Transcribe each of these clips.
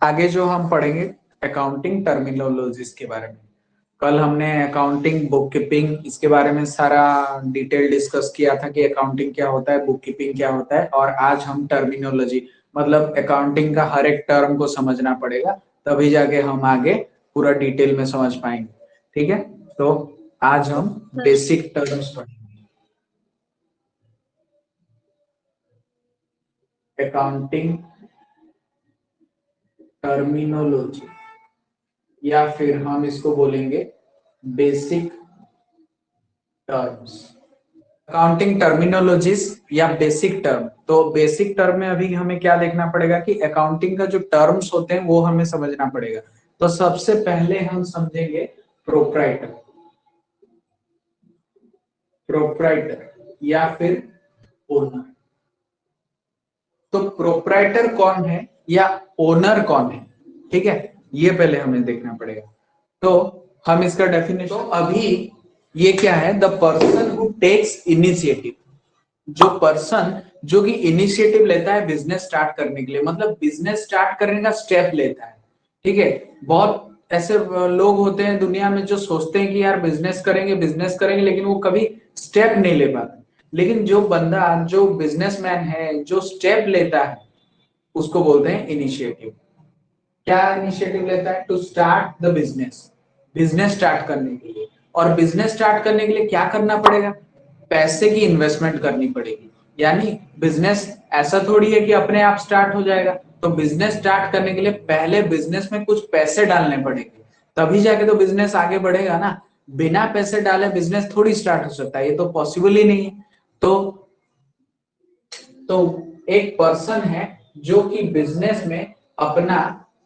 आगे जो हम पढ़ेंगे अकाउंटिंग टर्मिनोलॉजीज के बारे में। कल हमने अकाउंटिंग बुक कीपिंग इसके बारे में सारा डिटेल डिस्कस किया था कि अकाउंटिंग क्या होता है, बुक कीपिंग क्या होता है। और आज हम टर्मिनोलॉजी मतलब अकाउंटिंग का हर एक टर्म को समझना पड़ेगा, तभी जाके हम आगे पूरा डिटेल में समझ पाएंगे। ठीक है, तो आज हम बेसिक टर्म्स पढ़ेंगे। अकाउंटिंग टर्मिनोलॉजी या फिर हम इसको बोलेंगे बेसिक टर्म्स। अकाउंटिंग टर्मिनोलॉजीज या बेसिक टर्म। तो बेसिक टर्म में अभी हमें क्या देखना पड़ेगा कि अकाउंटिंग का जो टर्म्स होते हैं वो हमें समझना पड़ेगा। तो सबसे पहले हम समझेंगे प्रोप्राइटर। प्रोप्राइटर या फिर ओनर। तो प्रोप्राइटर कौन है या ओनर कौन है, ठीक है, ये पहले हमें देखना पड़ेगा। तो हम इसका डेफिनेशन, तो अभी ये क्या है, the person who takes initiative. जो पर्सन जो कि इनिशिएटिव लेता है बिजनेस स्टार्ट करने के लिए, मतलब बिजनेस स्टार्ट करने का स्टेप लेता है। ठीक है, बहुत ऐसे लोग होते हैं दुनिया में जो सोचते हैं कि यार बिजनेस करेंगे लेकिन वो कभी स्टेप नहीं ले पाते। लेकिन जो बंदा जो बिजनेसमैन है जो स्टेप लेता है उसको बोलते हैं इनिशिएटिव। क्या इनिशिएटिव लेता है? To start the business, business start करने के लिए। और बिजनेस स्टार्ट करने के लिए क्या करना पड़ेगा? पैसे की इन्वेस्टमेंट करनी पड़ेगी। यानी बिजनेस ऐसा थोड़ी है कि अपने आप स्टार्ट हो जाएगा। तो बिजनेस स्टार्ट करने के लिए पहले बिजनेस में कुछ पैसे डालने पड़ेंगे, तभी जाके तो बिजनेस आगे बढ़ेगा ना। बिना पैसे डाले बिजनेस थोड़ी स्टार्ट हो सकता है, ये तो पॉसिबल ही नहीं है। तो तो एक पर्सन है जो कि बिजनेस में अपना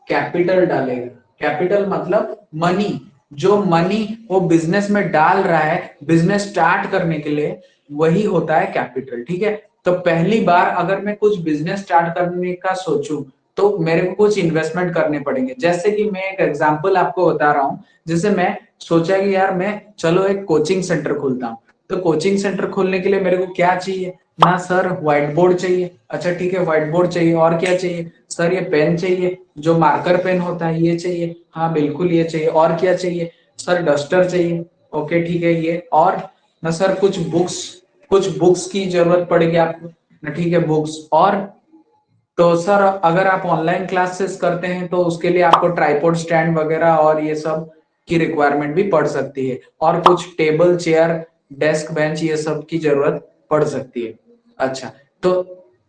कैपिटल डालेगा। कैपिटल मतलब मनी। जो मनी वो बिजनेस में डाल रहा है बिजनेस स्टार्ट करने के लिए, वही होता है कैपिटल। ठीक है, तो पहली बार अगर मैं कुछ बिजनेस स्टार्ट करने का सोचूं तो मेरे को कुछ इन्वेस्टमेंट करने पड़ेंगे। जैसे कि मैं एक एग्जांपल आपको बता रहा हूं, जैसे मैं सोचा कि यार मैं चलो एक कोचिंग सेंटर खोलता हूं। तो कोचिंग सेंटर खोलने के लिए मेरे को क्या चाहिए? ना सर व्हाइट बोर्ड चाहिए। अच्छा ठीक है, व्हाइट बोर्ड चाहिए, और क्या चाहिए? सर ये पेन चाहिए, जो मार्कर पेन होता है ये चाहिए। हाँ बिल्कुल ये चाहिए। और क्या चाहिए? सर डस्टर चाहिए। ओके ठीक है ये। और ना सर कुछ बुक्स की जरूरत पड़ेगी आपको ना। ठीक है बुक्स। और तो सर अगर आप ऑनलाइन क्लासेस करते हैं तो उसके लिए आपको ट्राइपॉड स्टैंड वगैरह और ये सब की रिक्वायरमेंट भी पड़ सकती है। और कुछ टेबल चेयर डेस्क बेंच ये सब की जरूरत पड़ सकती है। अच्छा, तो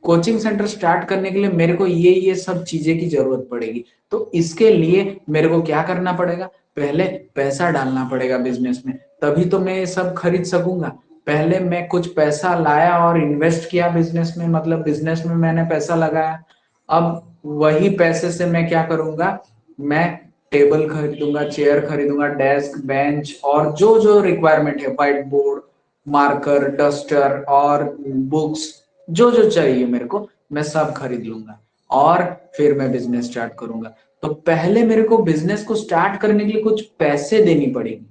कोचिंग सेंटर स्टार्ट करने के लिए मेरे को ये सब चीजें की जरूरत पड़ेगी। तो इसके लिए मेरे को क्या करना पड़ेगा? पहले पैसा डालना पड़ेगा बिजनेस में, तभी तो मैं ये सब खरीद सकूंगा। पहले मैं कुछ पैसा लाया और इन्वेस्ट किया बिजनेस में, मतलब बिजनेस में मैंने पैसा लगाया। अब वही पैसे से मैं क्या करूंगा? मैं टेबल खरीदूंगा, चेयर खरीदूंगा, डेस्क बेंच और जो जो रिक्वायरमेंट है, व्हाइट बोर्ड, मार्कर, डस्टर और बुक्स, जो जो चाहिए मेरे को मैं सब खरीद लूंगा। और फिर मैं बिजनेस स्टार्ट करूंगा। तो पहले मेरे को बिजनेस को स्टार्ट करने के लिए कुछ पैसे देनी पड़ेगी।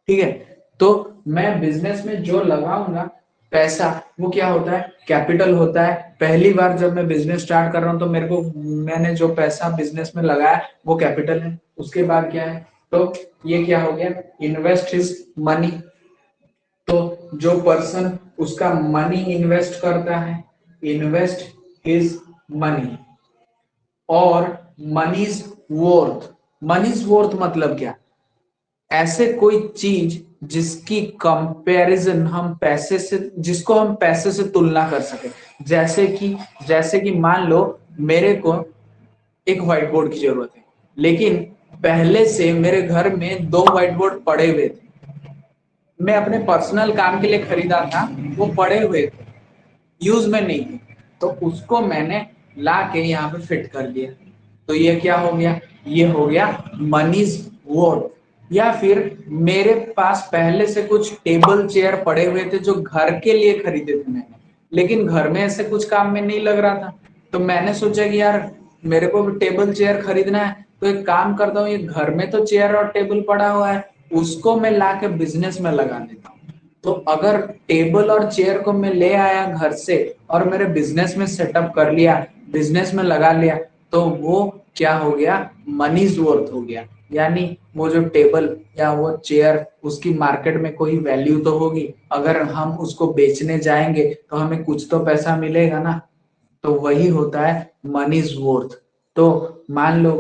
ठीक है, तो मैं बिजनेस में जो लगाऊंगा पैसा, वो क्या होता है? कैपिटल होता है। पहली बार जब मैं बिजनेस स्टार्ट कर रहा हूं तो मेरे को मैंने जो पैसा बिजनेस में लगाया वो कैपिटल है। उसके बाद क्या है? तो ये क्या हो गया? Invest his money. तो जो पर्सन उसका मनी इन्वेस्ट करता है, इन्वेस्ट हिज मनी। और मनीज वर्थ। मनीज वर्थ मतलब क्या? ऐसे कोई चीज जिसकी कंपैरिजन हम पैसे से, जिसको हम पैसे से तुलना कर सके। जैसे कि मान लो मेरे को एक व्हाइट बोर्ड की जरूरत है, लेकिन पहले से मेरे घर में दो व्हाइट बोर्ड पड़े हुए थे। मैं अपने पर्सनल काम के लिए खरीदा था, वो पड़े हुए थे, यूज में नहीं थे। तो उसको मैंने ला के यहाँ पे फिट कर दिया। तो ये क्या हो गया? ये हो गया मनीज वर्थ। या फिर मेरे पास पहले से कुछ टेबल चेयर पड़े हुए थे जो घर के लिए खरीदे थे मैंने, लेकिन घर में ऐसे कुछ काम में नहीं लग रहा था। तो मैंने सोचा कि यार मेरे को भी टेबल चेयर खरीदना है, तो एक काम करता हूँ, ये घर में तो चेयर और टेबल पड़ा हुआ है, उसको मैं ला के बिजनेस में लगा देता हूँ। तो अगर टेबल और चेयर को मैं ले आया घर से और मेरे बिजनेस में सेटअप कर लिया, बिजनेस में लगा लिया, तो वो क्या हो गया, मनीज वर्थ हो गया। यानी वो जो टेबल या वो चेयर, उसकी मार्केट में कोई वैल्यू तो होगी, अगर हम उसको बेचने जाएंगे तो हमें कुछ तो पैसा मिलेगा ना, तो वही होता है मनीज वर्थ। तो मान लो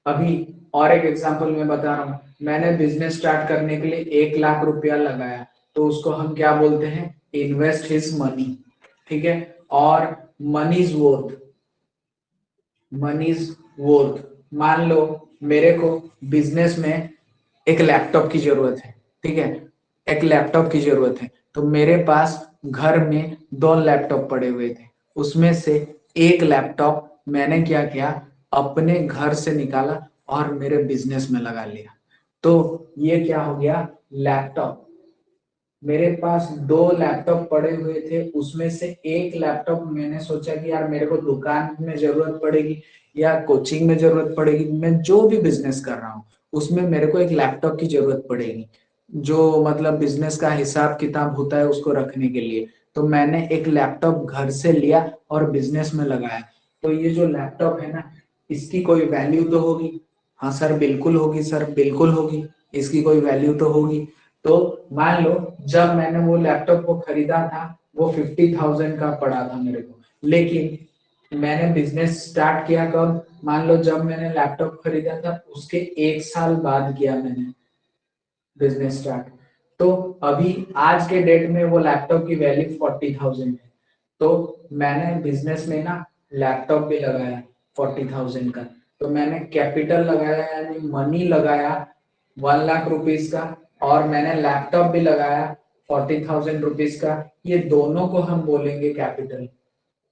अभी और एक एग्जांपल मैं बता रहा हूँ, मैंने बिजनेस स्टार्ट करने के लिए 1 लाख रुपया लगाया, तो उसको हम क्या बोलते हैं, इन्वेस्ट हिज मनी। ठीक है, और मनीज वर्थ, मनीज वर्थ, मान लो मेरे को बिजनेस में एक लैपटॉप की जरूरत है। ठीक है, एक लैपटॉप की जरूरत है, तो मेरे पास घर में 2 लैपटॉप पड़े हुए थे, उसमें से एक लैपटॉप मैंने क्या किया, अपने घर से निकाला और मेरे बिजनेस में लगा लिया। तो ये क्या हो गया, लैपटॉप। मेरे पास 2 लैपटॉप पड़े हुए थे, उसमें से एक लैपटॉप मैंने सोचा कि यार मेरे को दुकान में जरूरत पड़ेगी या कोचिंग में जरूरत पड़ेगी, मैं जो भी बिजनेस कर रहा हूँ उसमें मेरे को एक लैपटॉप की जरूरत पड़ेगी, जो मतलब बिजनेस का हिसाब किताब होता है उसको रखने के लिए। तो मैंने एक लैपटॉप घर से लिया और बिजनेस में लगाया। तो ये जो लैपटॉप है ना, इसकी कोई वैल्यू तो होगी। हाँ सर बिल्कुल होगी, सर बिल्कुल होगी, इसकी कोई वैल्यू तो होगी। तो मान लो जब मैंने वो लैपटॉप को खरीदा था, वो 50,000 का पड़ा था मेरे को, लेकिन मैंने बिजनेस स्टार्ट किया कब, मान लो जब मैंने लैपटॉप खरीदा था उसके 1 साल बाद किया मैंने बिजनेस स्टार्ट। तो अभी आज के डेट में वो लैपटॉप की वैल्यू 40,000 है। तो मैंने बिजनेस में ना लैपटॉप भी लगाया 40,000 का, तो मैंने कैपिटल लगाया यानी मनी लगाया 1 लाख रुपीज का, और मैंने लैपटॉप भी लगाया 40,000 रुपीज का। ये दोनों को हम बोलेंगे कैपिटल,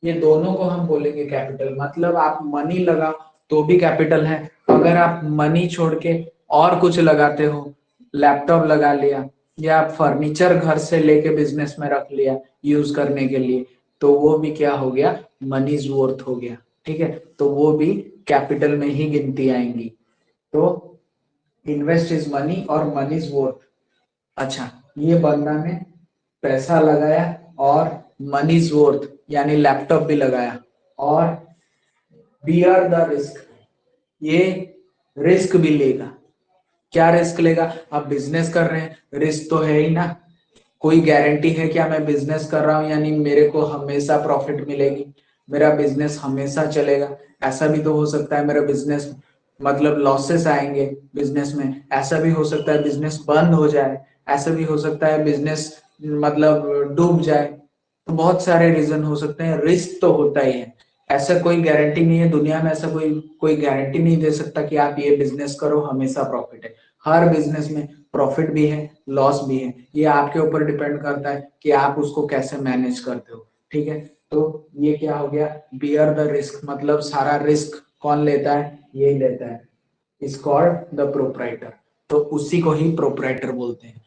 ये दोनों को हम बोलेंगे कैपिटल। मतलब आप मनी लगाओ तो भी कैपिटल है, अगर आप मनी छोड़ के और कुछ लगाते हो, लैपटॉप लगा लिया या फर्नीचर घर से लेके बिजनेस में रख लिया यूज करने के लिए, तो वो भी क्या हो गया, मनीज वर्थ हो गया। ठीक है, तो वो भी कैपिटल में ही गिनती आएंगी। तो इन्वेस्ट इज मनी और मनी इज वर्थ। अच्छा, ये बंदा ने पैसा लगाया और मनी इज वर्थ यानी लैपटॉप भी लगाया, और बियर द रिस्क, ये रिस्क भी लेगा। क्या रिस्क लेगा, आप बिजनेस कर रहे हैं, रिस्क तो है ही ना। कोई गारंटी है क्या मैं बिजनेस कर रहा हूं यानी मेरे को हमेशा प्रॉफिट मिलेगी, मेरा बिजनेस हमेशा चलेगा? ऐसा भी तो हो सकता है मेरा बिजनेस मतलब लॉसेस आएंगे बिजनेस में, ऐसा भी हो सकता है बिजनेस बंद हो जाए, ऐसा भी हो सकता है बिजनेस मतलब डूब जाए। तो बहुत सारे रीजन हो सकते हैं, रिस्क तो होता ही है। ऐसा कोई गारंटी नहीं है दुनिया में, ऐसा कोई कोई गारंटी नहीं दे सकता कि आप ये बिजनेस करो हमेशा प्रॉफिट है। हर बिजनेस में प्रॉफिट भी है, लॉस भी है, ये आपके ऊपर डिपेंड करता है कि आप उसको कैसे मैनेज करते हो। ठीक है, तो ये क्या हो गया, बियर द रिस्क, मतलब सारा रिस्क कौन लेता है, यही लेता है, इज कॉल्ड द प्रोप्राइटर। तो उसी को ही प्रोप्राइटर बोलते हैं।